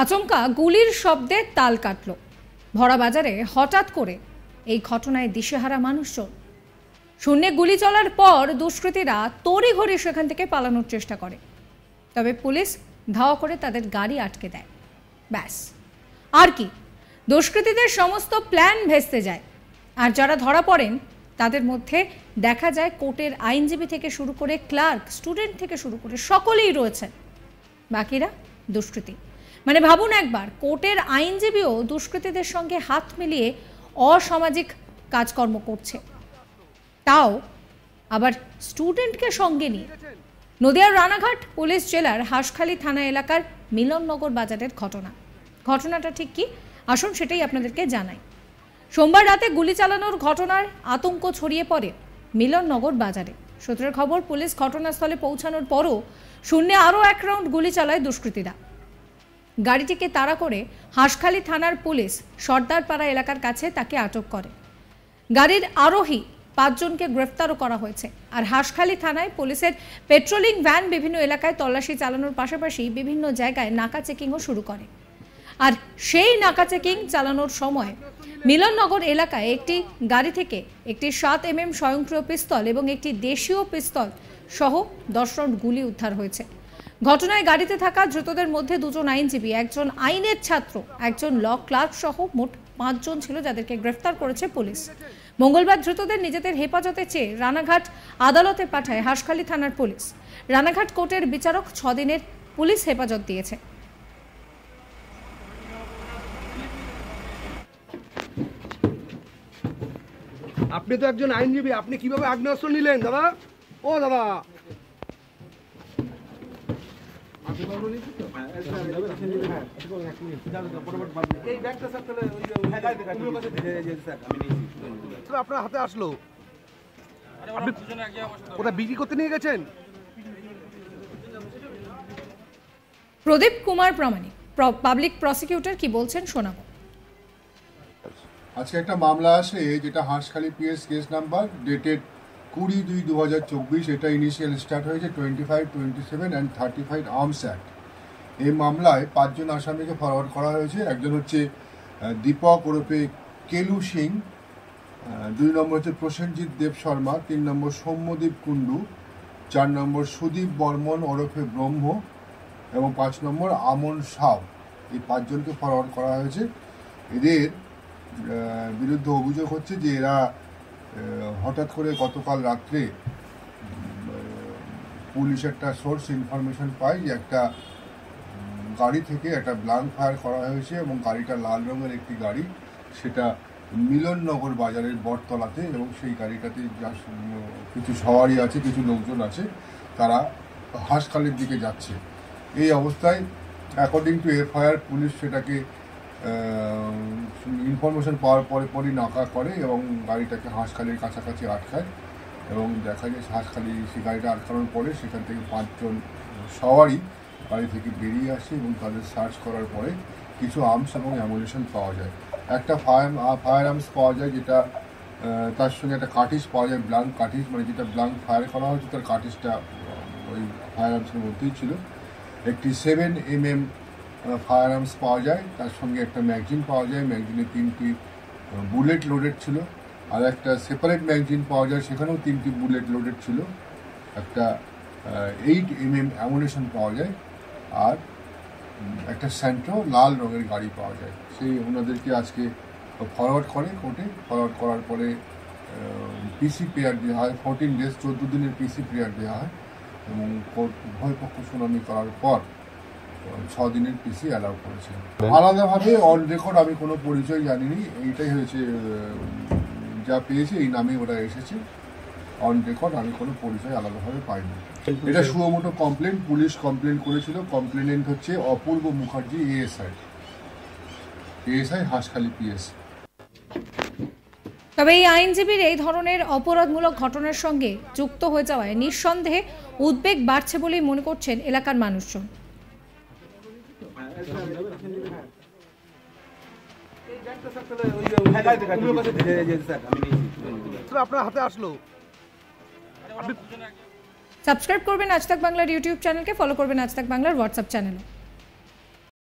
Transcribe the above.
আচমকা গুলির শব্দে তাল কাটল। ভরা বাজারে হঠাৎ করে এই ঘটনায় দিশেহারা মানুষজন। শূন্যে গুলি চলার পর দুষ্কৃতীরা তড়িঘড়ি সেখান থেকে পালানোর চেষ্টা করে, তবে পুলিশ ধাওয়া করে তাদের গাড়ি আটকে দেয়। ব্যাস, আর কি, দুষ্কৃতীদের সমস্ত প্ল্যান ভেস্তে যায়। আর যারা ধরা পড়েন তাদের মধ্যে দেখা যায় কোর্টের আইনজীবী থেকে শুরু করে ক্লার্ক, স্টুডেন্ট থেকে শুরু করে সকলেই রয়েছেন। বাকিরা দুষ্কৃতী। মানে ভাবুন একবার, কোর্টের আইনজীবীও দুষ্কৃতীদের সঙ্গে হাত মিলিয়ে অসামাজিক কাজকর্ম করছে, তাও আবার স্টুডেন্টকে সঙ্গে নিয়ে। নদিয়ার রানাঘাট পুলিশ জেলার হাঁসখালি থানা এলাকার মিলননগর বাজারের ঘটনাটা ঠিক কি, আসুন সেটাই আপনাদেরকে জানাই। সোমবার রাতে গুলি চালানোর ঘটনার আতঙ্ক ছড়িয়ে পড়ে মিলননগর বাজারে। সূত্রের খবর, পুলিশ ঘটনাস্থলে পৌঁছানোর পরও শূন্যে আরও এক রাউন্ড গুলি চালায় দুষ্কৃতীরা। গাড়িটিকে তাড়া করে হাঁসখালি থানার পুলিশ সর্দারপাড়া এলাকার কাছে তাকে আটক করে। গাড়ির আরোহী 5 জনকে গ্রেফতারও করা হয়েছে। আর হাঁসখালি থানায় পুলিশের পেট্রোলিং ভ্যান বিভিন্ন এলাকায় তল্লাশি চালানোর পাশাপাশি বিভিন্ন জায়গায় নাকা চেকিংও শুরু করে। আর সেই নাকা চেকিং চালানোর সময় মিলননগর এলাকায় একটি গাড়ি থেকে একটি 7mm স্বয়ংক্রিয় পিস্তল এবং একটি দেশীয় পিস্তল সহ 10 রাউন্ড গুলি উদ্ধার হয়েছে। ঘটনায় গাড়িতে থাকা ধৃতদের মধ্যে 2 জন আইনজীবী, একজন আইনের ছাত্র, একজন ল ক্লার্ক সহ মোট 5 জন ছিল, যাদেরকে গ্রেফতার করেছে পুলিশ। মঙ্গলবার ধৃতদের নিজেদের হেফাজতে চেয়ে রানাঘাট আদালতে পাঠায় হাঁসখালি থানার পুলিশ। রানাঘাট কোর্টের বিচারক 6 দিনের পুলিশ হেফাজত দিয়েছে। আপনি তো একজন আইনজীবী, আপনি কিভাবে আগ্নেয়াস্ত্র নিলেন দাদা? ও দাদা, আপনার হাতে আসলো, কোথায় বিক্রি করতে নিয়ে গেছেন? প্রদীপ কুমার প্রামাণিক, পাবলিক প্রসিকিউটর, কি বলছেন শোনাবো। আজকে একটা মামলা আসে, যেটা Hanskhali PS case number dated 20/2/2024। এটা ইনিশিয়াল স্টার্ট হয়েছে 25, 27 অ্যান্ড 35 আর্মস অ্যাক্ট। এই মামলায় 5 জন আসামিকে ফরওয়ার্ড করা হয়েছে। একজন হচ্ছে দীপক ওরফে কেলু সিং, 2 নম্বর হচ্ছে প্রসেনজিৎ দেব শর্মা, 3 নম্বর সৌম্যদীপ কুণ্ডু, 4 নম্বর সুদীপ বর্মন ওরফে ব্রহ্ম এবং 5 নম্বর আমন সাউ। এই 5 জনকে ফরওয়ার্ড করা হয়েছে। এদের বিরুদ্ধে অভিযোগ হচ্ছে যে এরা হঠাৎ করে গতকাল রাত্রে পুলিশ একটা সোর্স ইনফরমেশন পায় যে একটা গাড়ি থেকে একটা ব্লাঙ্ক ফায়ার করা হয়েছে এবং গাড়িটা লাল রঙের একটি গাড়ি, সেটা মিলননগর বাজারের বটতলাতে, এবং সেই গাড়িটাতে কিছু সওয়ারি আছে, কিছু লোকজন আছে, তারা হাঁসখালির দিকে যাচ্ছে। এই অবস্থায় অ্যাকর্ডিং টু এফআইআর পুলিশ সেটাকে ইনফরমেশন পাওয়ার পরই নাকা করে এবং গাড়িটাকে হাঁসখালির কাছাকাছি আটকায়। এবং দেখা যায় হাঁসখালি সেই গাড়িটা আটকানোর পরে সেখান থেকে 5 জন সওয়ারি গাড়ি থেকে বেরিয়ে আসে এবং তাদের সার্চ করার পরে কিছু আর্মস এবং অ্যামুনিশন পাওয়া যায়। একটা ফায়ার আর্মস পাওয়া যায়, যেটা তার সঙ্গে একটা কার্টিজ পাওয়া যায়, ব্লাঙ্ক কার্টিজ, মানে যেটা ব্লাঙ্ক ফায়ার করা হয়েছে তার কার্টিজটা ওই ফায়ার আর্মসের মধ্যেই ছিল। একটি 7mm ফায়ার আর্মস পাওয়া যায়, তার সঙ্গে একটা ম্যাগজিন পাওয়া যায়, ম্যাগজিনে 3টি বুলেট লোডেড ছিল। আর একটা সেপারেট ম্যাগজিন পাওয়া যায়, সেখানেও 3টি বুলেট লোডেড ছিল। একটা 8mm অ্যামুনিশন পাওয়া যায়, আর একটা স্যান্ট্রো লাল রঙের গাড়ি পাওয়া যায়। সেই ওনাদেরকে আজকে ফরওয়ার্ড করে কোর্টে। ফরওয়ার্ড করার পরে পিসি পিরিয়ড দেওয়া হয়, 14 ডেজ, 14 দিনের পিসি পিরিয়ড দেওয়া হয় এবং কোর্ট উভয় পক্ষ শুনানি করার পর 6 দিনের পিসি অ্যালাউ করেছে। আলাদাভাবে অন রেকর্ড আমি কোনো পরিচয় জানিনি, এইটাই হয়েছে, যা পেয়েছি এই নামে ওরা এসেছে। অন রেকর্ড আমি কোনো পরিচয় আলাদাভাবে পাইনি। এটা সুমোটো কমপ্লেন, পুলিশ কমপ্লেন করেছিল। কমপ্লেনেন্ট হচ্ছে অপূর্ব মুখার্জি, এএসআই হাঁসখালি পিএস। তবে এই আইনজীবীর এই ধরনের অপরাধমূলক ঘটনার সঙ্গে যুক্ত হয়ে যাওয়ায় নিঃসন্দেহে উদ্বেগ বাড়ছে বলেই মনে করছেন এলাকার মানুষজন। আপনার হাতে আসলো, সাবস্ক্রাইব করবেন আজ তাক বাংলার ইউটিউব চ্যানেলকে, ফলো করবেন আজ তাক বাংলার হোয়াটসঅ্যাপ চ্যানেল।